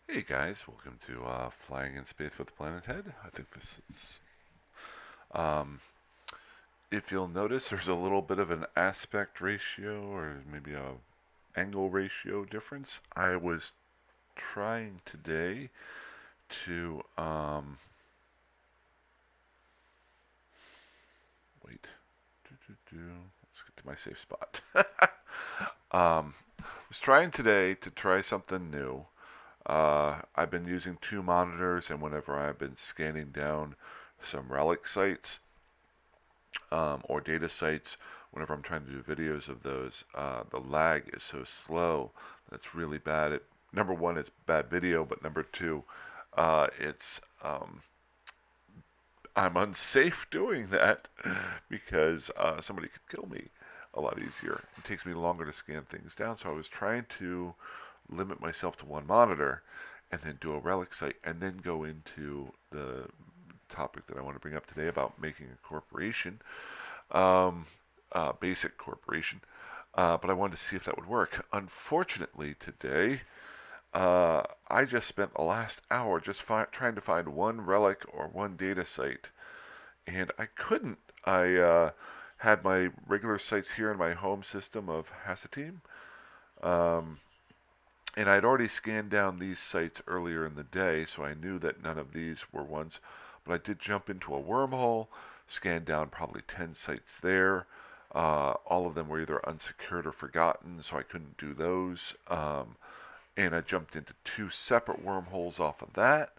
Hey guys, welcome to Flying in Space with Planet Head. I think this is. Um, if you'll notice, there's a little bit of an aspect ratio or maybe a angle ratio difference. I was trying today to wait. Let's get to my safe spot. Was trying today to try something new. I've been using two monitors, and whenever I've been scanning down some relic sites, or data sites, whenever I'm trying to do videos of those, the lag is so slow that's really bad. Number one, it's bad video, but number two, it's I'm unsafe doing that because somebody could kill me a lot easier. It takes me longer to scan things down, so I was trying to limit myself to one monitor and then do a relic site and then go into the topic that I want to bring up today about making a corporation, um, basic corporation. But I wanted to see if that would work. Unfortunately, today, I just spent the last hour just trying to find one relic or one data site, and I couldn't. I had my regular sites here in my home system of Hassateam, um, and I'd already scanned down these sites earlier in the day, so I knew that none of these were ones. But I did jump into a wormhole, scanned down probably 10 sites there. All of them were either unsecured or forgotten, so I couldn't do those. And I jumped into two separate wormholes off of that,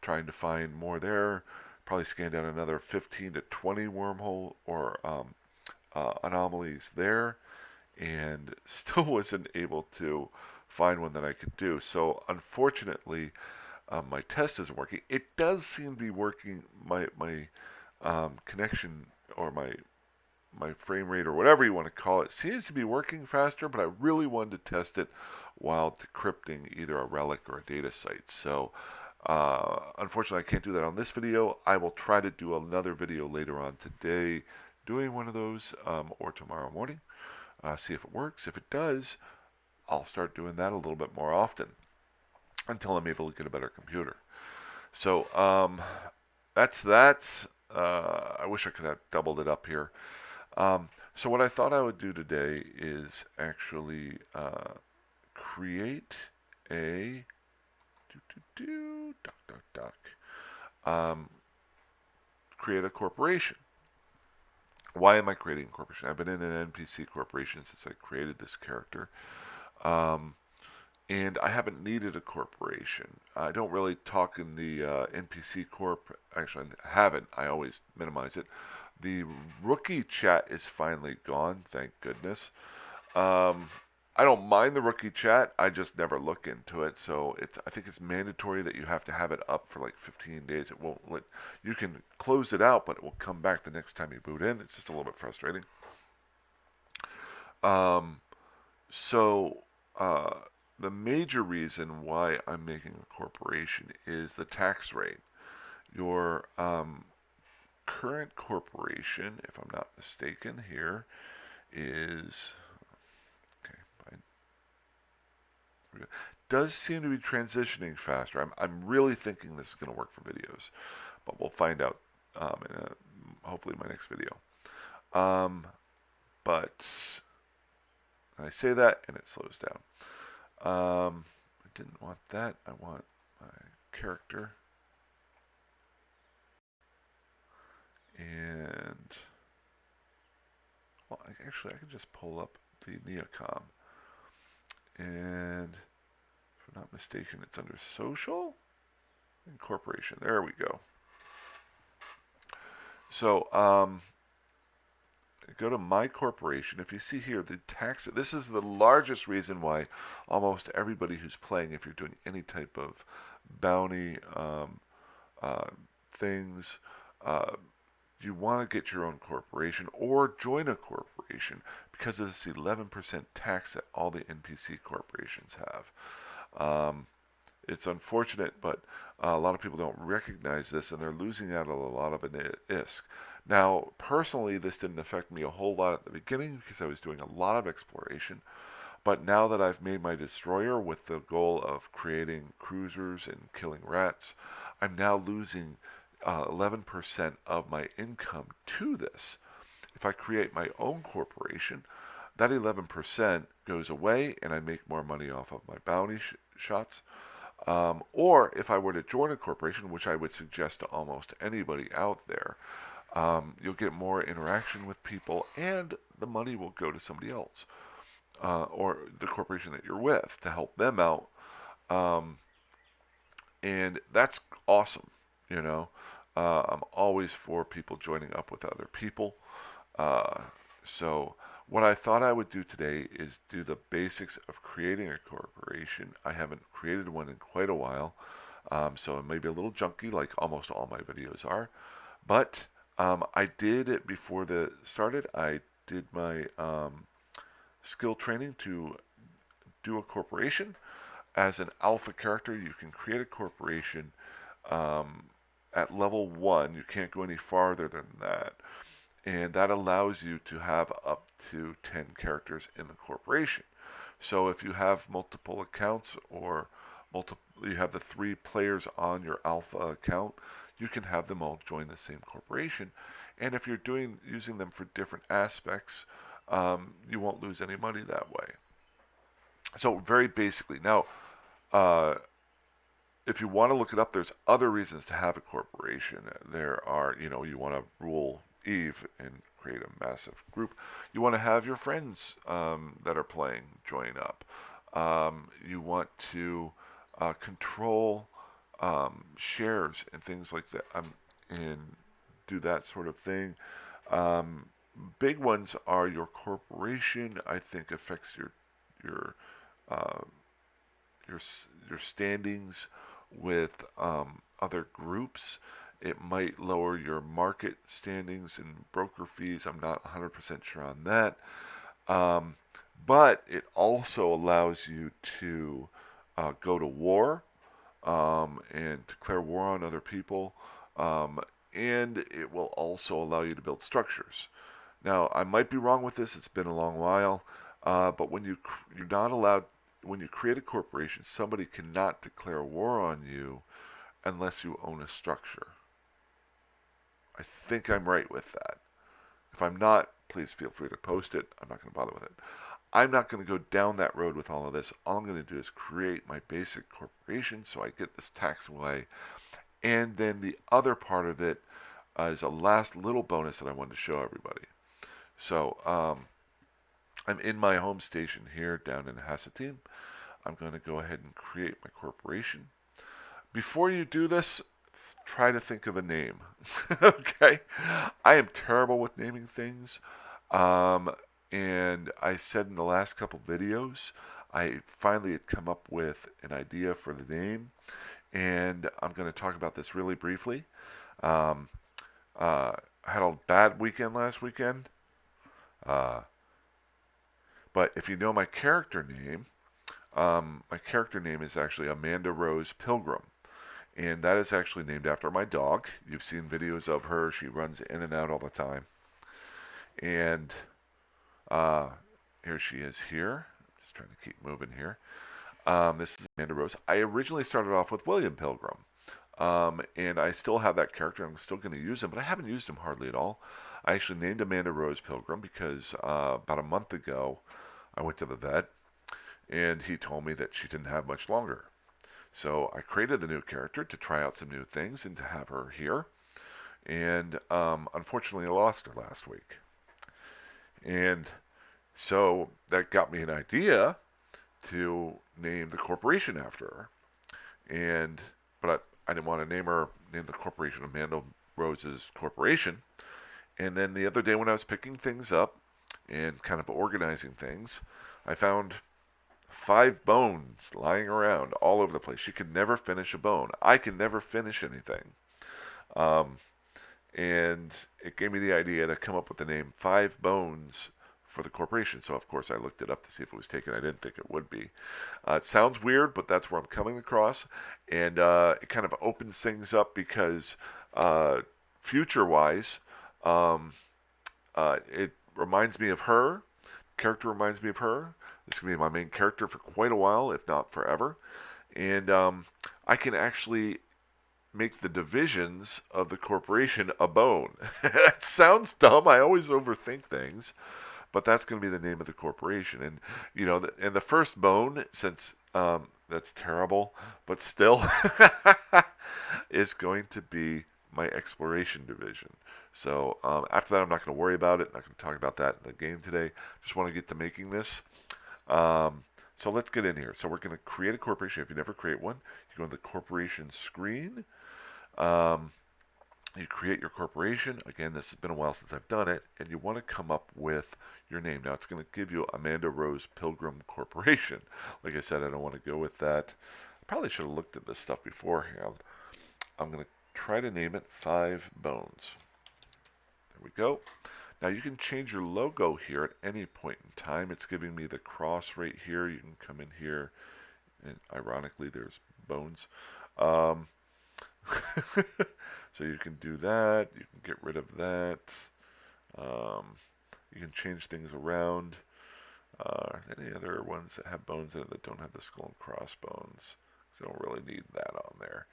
trying to find more there. Probably scanned down another 15 to 20 wormhole or anomalies there, and still wasn't able to find one that I could do. So unfortunately, my test isn't working. It does seem to be working. My connection or my frame rate or whatever you want to call it seems to be working faster, but I really wanted to test it while decrypting either a relic or a data site. So unfortunately, I can't do that on this video. I will try to do another video later on today doing one of those, or tomorrow morning. See if it works. If it does, I'll start doing that a little bit more often until I'm able to get a better computer. So that's that. I wish I could have doubled it up here. So what I thought I would do today is actually create a duck duck duck create a corporation. Why am I creating a corporation? I've been in an NPC corporation since I created this character. Um, and I haven't needed a corporation. I don't really talk in the NPC Corp. Actually, I haven't. I always minimize it. The rookie chat is finally gone, thank goodness. Um, I don't mind the rookie chat. I just never look into it. So it's. I think it's mandatory that you have to have it up for like 15 days. It won't let you can close it out, but it will come back the next time you boot in. It's just a little bit frustrating. Um, so uh, the major reason why I'm making a corporation is the tax rate. Your current corporation, if I'm not mistaken, here is okay. Does seem to be transitioning faster. I'm really thinking this is going to work for videos, but we'll find out hopefully my next video. Um, but I say that and it slows down. I didn't want that. I want my character. And, well, actually, I can just pull up the Neocom. And, if I'm not mistaken, it's under Social Incorporation. There we go. So, go to My Corporation. If you see here, the tax, this is the largest reason why almost everybody who's playing, if you're doing any type of bounty uh, things, uh, you want to get your own corporation or join a corporation because of this 11% tax that all the NPC corporations have. It's unfortunate, but a lot of people don't recognize this and they're losing out on a lot of an ISK. Now, personally, this didn't affect me a whole lot at the beginning because I was doing a lot of exploration. But now that I've made my destroyer with the goal of creating cruisers and killing rats, I'm now losing 11% of my income to this. If I create my own corporation, that 11% goes away and I make more money off of my bounty shots. Or if I were to join a corporation, which I would suggest to almost anybody out there, you'll get more interaction with people and the money will go to somebody else or the corporation that you're with to help them out. Um, and that's awesome, you know. I'm always for people joining up with other people. Uh, so, what I thought I would do today is do the basics of creating a corporation. I haven't created one in quite a while, so it may be a little junky, like almost all my videos are. But I did it before the started. I did my skill training to do a corporation. As an alpha character, you can create a corporation um, at level 1. You can't go any farther than that. And that allows you to have up to 10 characters in the corporation. So if you have multiple accounts or you have the 3 players on your alpha account, you can have them all join the same corporation. And if you're using them for different aspects, you won't lose any money that way. So very basically, now uh, if you want to look it up, there's other reasons to have a corporation. There are, you want to rule Eve and create a massive group. You want to have your friends that are playing join up. You want to control shares and things like that, and do that sort of thing. Um, Big ones are your corporation. I think affects your uh, your your standings with other groups. It might lower your market standings and broker fees. I'm not 100% sure on that. Um, but it also allows you to go to war and declare war on other people. Um, and it will also allow you to build structures. Now, I might be wrong with this. It's been a long while. But you're not allowed, when you create a corporation, somebody cannot declare war on you unless you own a structure. I think I'm right with that. If I'm not, please feel free to post it. I'm not going to bother with it. I'm not going to go down that road with all of this. All I'm going to do is create my basic corporation so I get this tax away. And then the other part of it is a last little bonus that I wanted to show everybody. So I'm in my home station here down in Hassatim. I'm going to go ahead and create my corporation. Before you do this, try to think of a name. Okay? I am terrible with naming things. And I said in the last couple videos, I finally had come up with an idea for the name. And I'm going to talk about this really briefly. Um, I had a bad weekend last weekend. Uh, but if you know my character name is actually Amanda Rose Pilgrim. And that is actually named after my dog. You've seen videos of her. She runs in and out all the time. And uh, here she is here. Just trying to keep moving here. This is Amanda Rose. I originally started off with William Pilgrim. And I still have that character. I'm still going to use him, but I haven't used him hardly at all. I actually named Amanda Rose Pilgrim because about a month ago I went to the vet and he told me that she didn't have much longer. So I created the new character to try out some new things and to have her here. And unfortunately, I lost her last week. And so that got me an idea to name the corporation after her. But I didn't want to name the corporation Amanda Rose's Corporation. And then the other day when I was picking things up and kind of organizing things, I found 5 bones lying around all over the place. She could never finish a bone. I can never finish anything. Um, and it gave me the idea to come up with the name 5 Bones for the corporation. So, of course, I looked it up to see if it was taken. I didn't think it would be. It sounds weird, but that's where I'm coming across. And it kind of opens things up because future-wise, it reminds me of her. Character reminds me of her. This can be my main character for quite a while, if not forever. And I can actually make the divisions of the corporation a bone. That sounds dumb. I always overthink things, but that's going to be the name of the corporation. And and the first bone, since that's terrible, but still, is going to be my exploration division. So after that, I'm not going to worry about it. I'm not going to talk about that in the game today. Just want to get to making this. So let's get in here. So we're going to create a corporation. If you never create one, you go to the corporation screen. Um, you create your corporation. Again, this has been a while since I've done it, and you want to come up with your name. Now it's going to give you Amanda Rose Pilgrim Corporation. Like I said, I don't want to go with that. I probably should have looked at this stuff beforehand. I'm going to try to name it Five Bones. There we go. Now you can change your logo here at any point in time. It's giving me the cross right here. You can come in here, and ironically, there's bones. Um, so you can do that. You can get rid of that. You can change things around. Any other ones that have bones in it that don't have the skull and crossbones? So I don't really need that on there.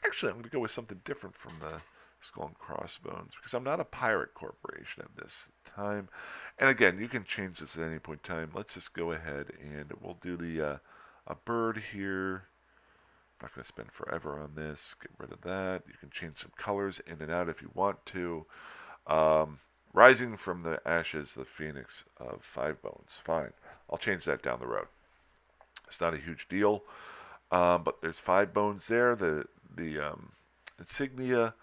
Actually, I'm going to go with something different from the skull and crossbones because I'm not a pirate corporation at this time. And again, you can change this at any point in time. Let's just go ahead and we'll do the a bird here. I'm not going to spend forever on this. Get rid of that. You can change some colors in and out if you want to. Rising from the ashes, the phoenix of Five Bones. Fine. I'll change that down the road. It's not a huge deal. But there's Five Bones there, the insignia,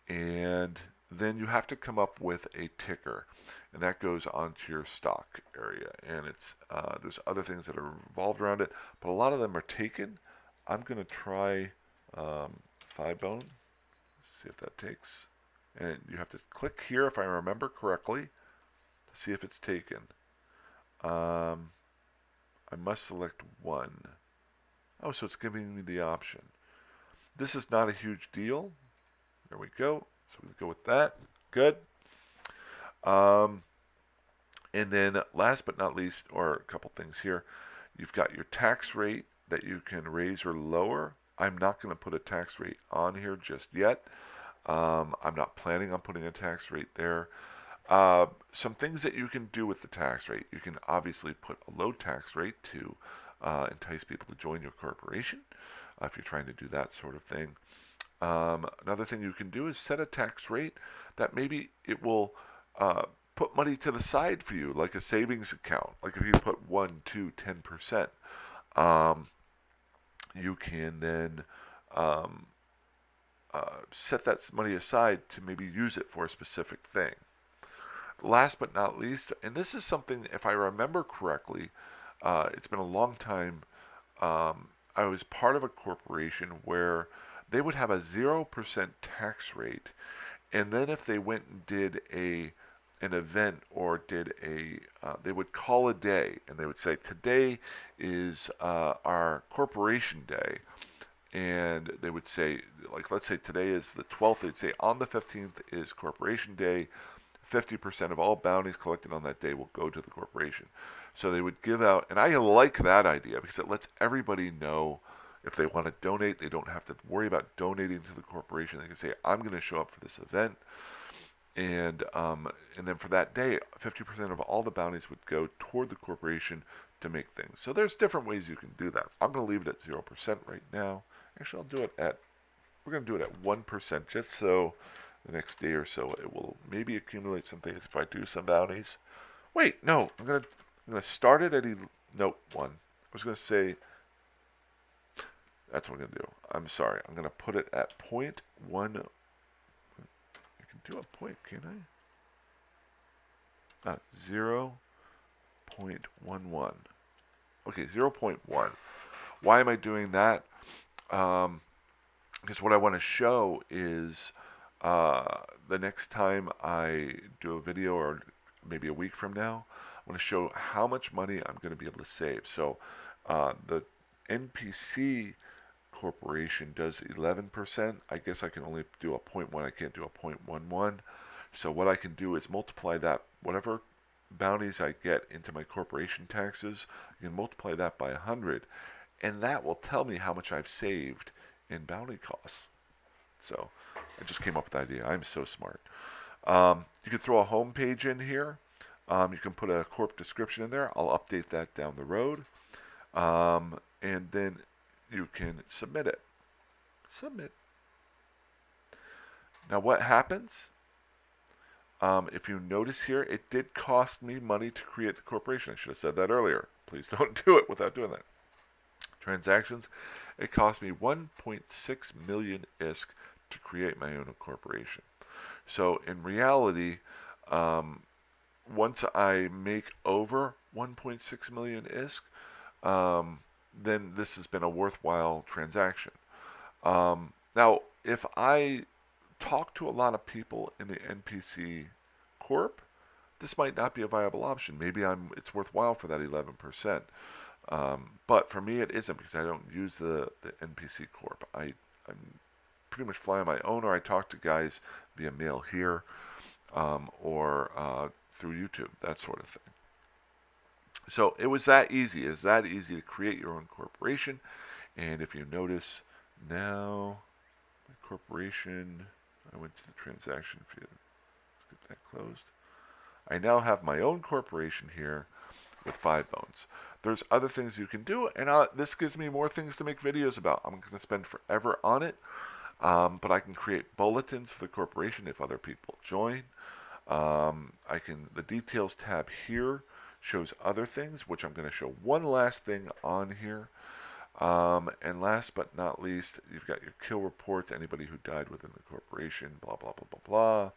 and then you have to come up with a ticker, and that goes onto your stock area. And it's there's other things that are involved around it, but a lot of them are taken. I'm going to try Five Bone, see if that takes. And you have to click here, if I remember correctly, to see if it's taken. I must select one. Oh, so it's giving me the option. This is not a huge deal. There we go. So we go with that. Good. And then last but not least, or a couple things here, you've got your tax rate that you can raise or lower. I'm not going to put a tax rate on here just yet. I'm not planning on putting a tax rate there. Some things that you can do with the tax rate. You can obviously put a low tax rate to entice people to join your corporation if you're trying to do that sort of thing. Another thing you can do is set a tax rate that maybe it will put money to the side for you, like a savings account. Like if you put 1, 2, 10%, you can then set that money aside to maybe use it for a specific thing. Last but not least, and this is something, if I remember correctly, it's been a long time. I was part of a corporation where they would have a 0% tax rate, and then if they went and did an event or did they would call a day, and they would say, today is our corporation day. And they would say, like, let's say today is the 12th, they'd say on the 15th is corporation day. 50% of all bounties collected on that day will go to the corporation. So they would give out, and I like that idea because it lets everybody know if they want to donate, they don't have to worry about donating to the corporation. They can say, I'm going to show up for this event. And then for that day, 50% of all the bounties would go toward the corporation to make things. So there's different ways you can do that. I'm going to leave it at 0% right now. Actually, we're going to do it at 1% just so the next day or so it will maybe accumulate some things if I do some bounties. Wait, no, I'm going to start it at, no, 1. I was going to say, that's what I'm going to do. I'm sorry. I'm going to put it at 0.1. I can do a point, can't I? 0.11. Okay, 0.1. Why am I doing that? Because what I want to show is the next time I do a video, or maybe a week from now, I want to show how much money I'm going to be able to save. So the NPC corporation does 11%. I guess I can only do a 0.1. I can't do a 0.11. So what I can do is multiply that, whatever bounties I get into my corporation taxes, I can multiply that by 100, and that will tell me how much I've saved in bounty costs. So I just came up with the idea. I'm so smart. You can throw a home page in here. You can put a corp description in there. I'll update that down the road. And then you can submit it. Submit. Now what happens? If you notice here, it did cost me money to create the corporation. I should have said that earlier. Please don't do it without doing that. Transactions, it cost me 1.6 million ISK to create my own corporation. So in reality, once I make over 1.6 million ISK, then this has been a worthwhile transaction. Now, if I talk to a lot of people in the NPC Corp, this might not be a viable option. Maybe it's worthwhile for that 11%. But for me, it isn't because I don't use the NPC Corp. I'm pretty much fly on my own, or I talk to guys via mail here, or through YouTube, that sort of thing. So it was that easy. It's that easy to create your own corporation. And if you notice now, my corporation, I went to the transaction feed. Let's get that closed. I now have my own corporation here with 5 bones. There's other things you can do, and this gives me more things to make videos about. I'm going to spend forever on it, but I can create bulletins for the corporation if other people join. The details tab here shows other things, which I'm going to show one last thing on here. And last but not least, you've got your kill reports, anybody who died within the corporation, blah, blah, blah, blah, blah.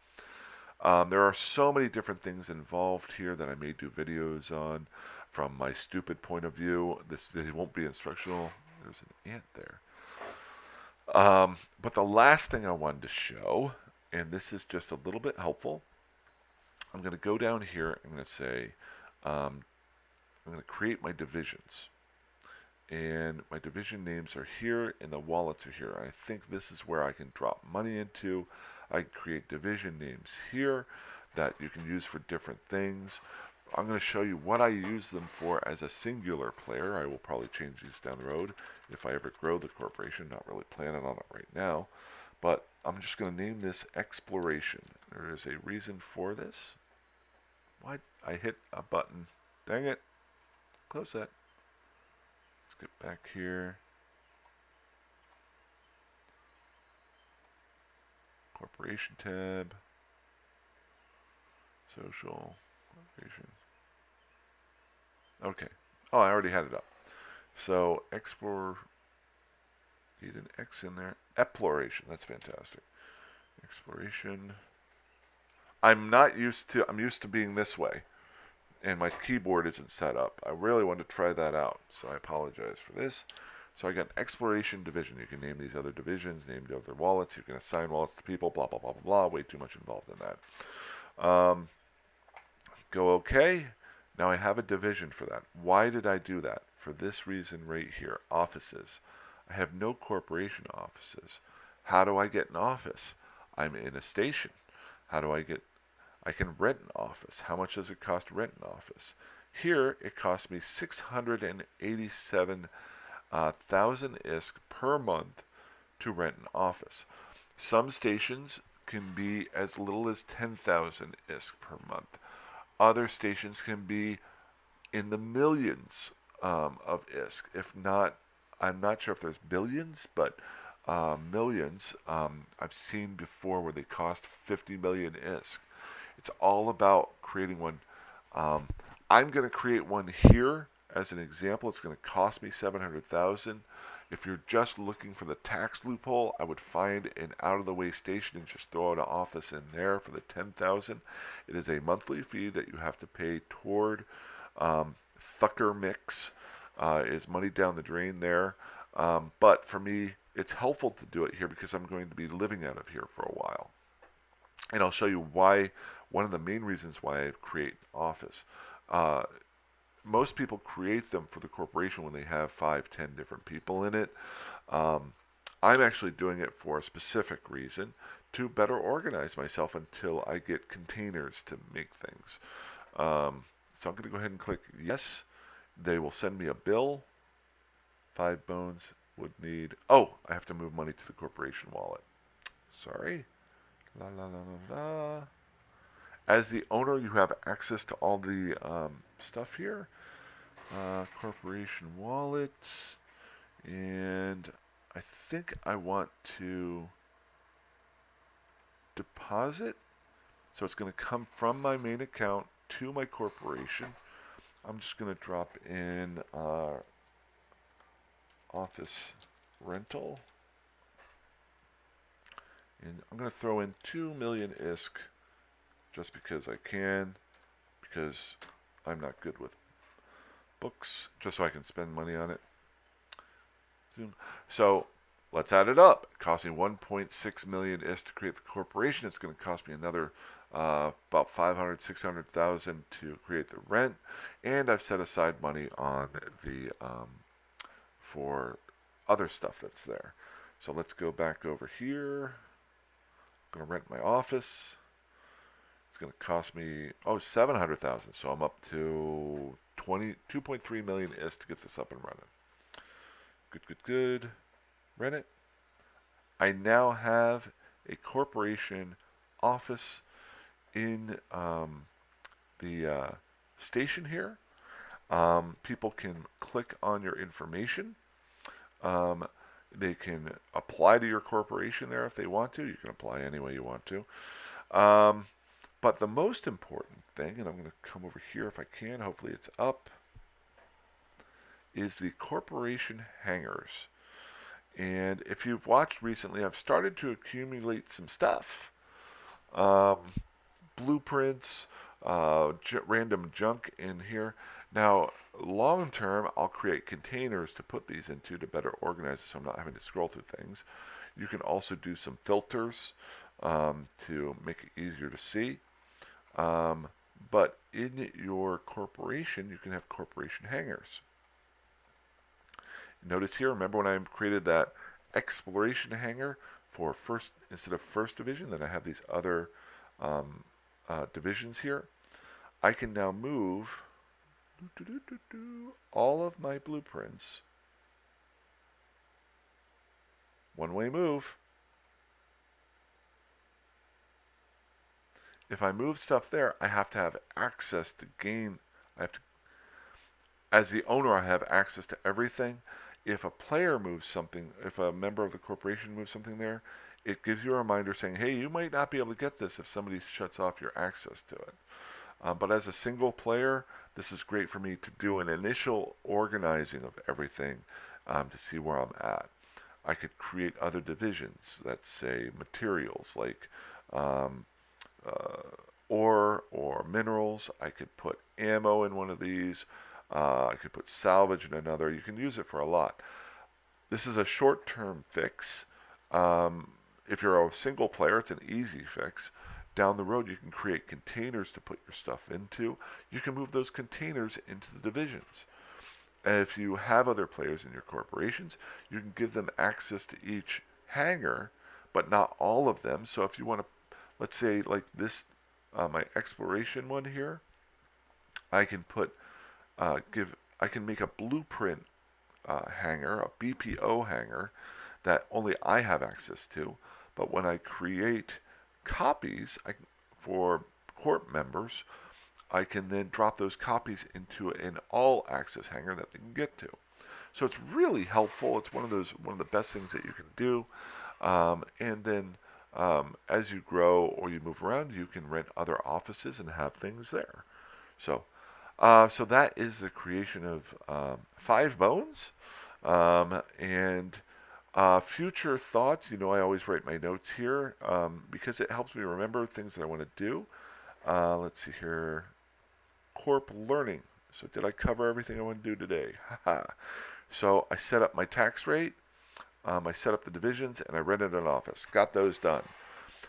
There are so many different things involved here that I may do videos on from my stupid point of view. This won't be instructional. There's an ant there. But the last thing I wanted to show, and this is just a little bit helpful, I'm going to go down here. I'm going to say, I'm going to create my divisions. And my division names are here and the wallets are here. I think this is where I can drop money into. I can create division names here that you can use for different things. I'm going to show you what I use them for as a singular player. I will probably change these down the road if I ever grow the corporation. Not really planning on it right now. But I'm just going to name this Exploration. There is a reason for this. What? I hit a button. Dang it. Close that. Let's get back here. Corporation tab. Social. Corporation. Okay. Oh, I already had it up. So, explore. Need an X in there. Exploration. That's fantastic. Exploration. I'm used to being this way. And my keyboard isn't set up. I really want to try that out. So I apologize for this. So I got an exploration division. You can name these other divisions, name the other wallets. You can assign wallets to people, blah, blah, blah, blah, blah. Way too much involved in that. Go OK. Now I have a division for that. Why did I do that? For this reason right here, offices. I have no corporation offices. How do I get an office? I'm in a station. How do I get... I can rent an office. How much does it cost to rent an office? Here, it costs me 687,000 ISK per month to rent an office. Some stations can be as little as 10,000 ISK per month. Other stations can be in the millions of ISK. If not, I'm not sure if there's billions, but millions I've seen before where they cost 50 million ISK. It's all about creating one. I'm going to create one here as an example. It's going to cost me 700,000. If you're just looking for the tax loophole, I would find an out-of-the-way station and just throw an office in there for the 10,000. It is a monthly fee that you have to pay toward Thucker Mix. Is money down the drain there. But for me, it's helpful to do it here because I'm going to be living out of here for a while. And I'll show you why, one of the main reasons why I create an office. Most people create them for the corporation when they have 5, 10 different people in it. I'm actually doing it for a specific reason, to better organize myself until I get containers to make things. So I'm going to go ahead and click yes. They will send me a bill. 5 bones would need. Oh, I have to move money to the corporation wallet. Sorry. La la la la la. As the owner, you have access to all the stuff here. Corporation wallet. And I think I want to deposit. So it's going to come from my main account to my corporation. I'm just going to drop in office rental. And I'm going to throw in 2 million ISK just because I can, because I'm not good with books, just so I can spend money on it. So let's add it up. It cost me 1.6 million ISK to create the corporation. It's going to cost me another about 500, 600,000 to create the rent, and I've set aside money on the for other stuff that's there. So let's go back over here. I'm going to rent my office. It's going to cost me 700,000. So I'm up to 2.3 million is to get this up and running. Good. Rent it. I now have a corporation office in the station here. People can click on your information. They can apply to your corporation there if they want to. You can apply any way you want to. But the most important thing, and I'm going to come over here if I can, hopefully it's up, is the corporation hangars. And if you've watched recently, I've started to accumulate some stuff. Blueprints, random junk in here. Now, long term, I'll create containers to put these into to better organize it so I'm not having to scroll through things. You can also do some filters to make it easier to see. But in your corporation, you can have corporation hangars. Notice here, remember when I created that exploration hangar for first instead of first division, then I have these other divisions here. I can now move all of my blueprints. One-way move. If I move stuff there, I have to have access to gain. As the owner, I have access to everything. If a player moves something, if a member of the corporation moves something there, it gives you a reminder saying, hey, you might not be able to get this if somebody shuts off your access to it. But as a single player, this is great for me to do an initial organizing of everything to see where I'm at. I could create other divisions that say materials like ore or minerals. I could put ammo in one of these. I could put salvage in another. You can use it for a lot. This is a short-term fix. If you're a single player, it's an easy fix. Down the road, you can create containers to put your stuff into. You can move those containers into the divisions. And if you have other players in your corporations, you can give them access to each hangar, but not all of them. So if you want to, let's say like this, my exploration one here, I can put I can make a blueprint hangar, a BPO hangar that only I have access to. But when I create copies for corp members, I can then drop those copies into an all-access hangar that they can get to. So it's really helpful. It's one of the best things that you can do. And then as you grow or you move around, you can rent other offices and have things there. So so that is the creation of 5 bones. And future thoughts, I always write my notes here because it helps me remember things that I want to do. Let's see here. Corp learning. So did I cover everything I want to do today? So I set up my tax rate. I set up the divisions and I rented an office. Got those done.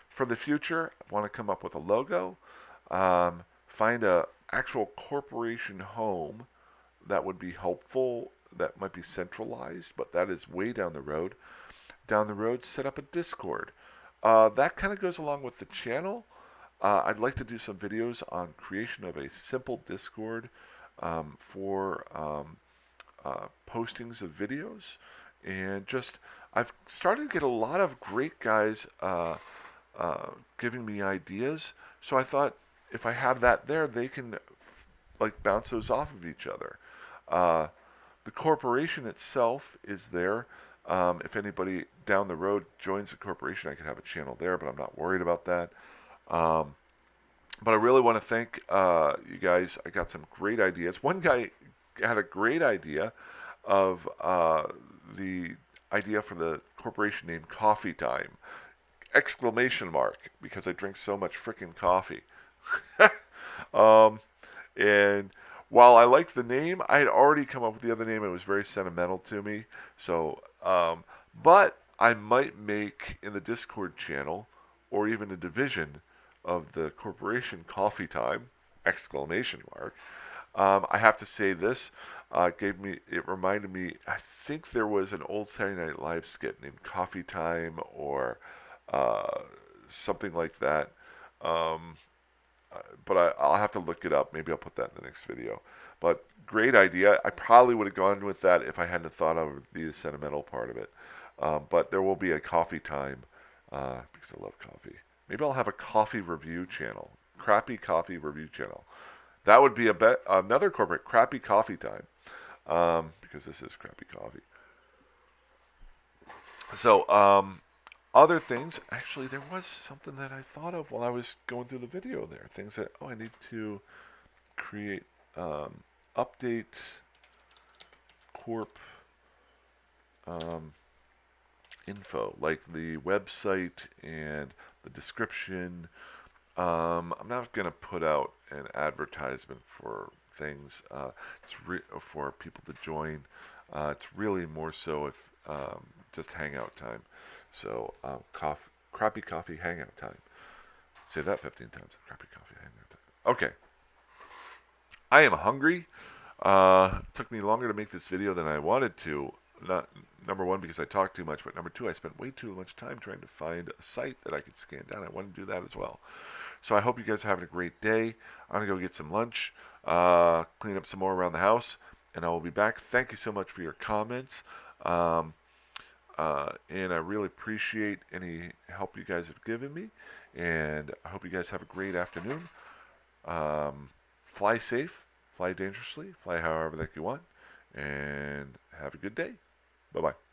For the future, I want to come up with a logo. Find a actual corporation home that would be helpful, that might be centralized, but that is way down the road. Down the road, set up a Discord. That kind of goes along with the channel. I'd like to do some videos on creation of a simple Discord for postings of videos, and just I've started to get a lot of great guys giving me ideas. So I thought if I have that there, they can like bounce those off of each other. Uh, the corporation itself is there. If anybody down the road joins the corporation, I could have a channel there, but I'm not worried about that. Um, but I really want to thank you guys. I got some great ideas. One guy had a great idea of the idea for the corporation named Coffee Time! Exclamation mark, because I drink so much freaking coffee. um, and while I like the name, I had already come up with the other name. It was very sentimental to me. So, but I might make in the Discord channel or even a division of the corporation Coffee Time! Exclamation mark. I have to say this it reminded me. I think there was an old Saturday Night Live skit named Coffee Time or uh, something like that. Um, but I'll have to look it up. Maybe I'll put that in the next video. But great idea. I probably would have gone with that if I hadn't thought of the sentimental part of it. But there will be a coffee time because I love coffee. Maybe I'll have a coffee review channel, crappy coffee review channel. That would be another corporate crappy coffee time because this is crappy coffee. So other things, actually, there was something that I thought of while I was going through the video there. Things that, I need to create, update corp um, info, like the website and the description. I'm not going to put out an advertisement for things. For people to join. It's really more so if just hangout time. So, crappy coffee hangout time. Say that 15 times. Crappy coffee hangout time. Okay. I am hungry. It took me longer to make this video than I wanted to. Not number one because I talked too much, but number two, I spent way too much time trying to find a site that I could scan down. I want to do that as well. So I hope you guys are having a great day. I'm gonna go get some lunch, clean up some more around the house, and I will be back. Thank you so much for your comments. Um, and I really appreciate any help you guys have given me. And I hope you guys have a great afternoon. Fly safe, fly dangerously, fly however that you want, and have a good day. Bye bye.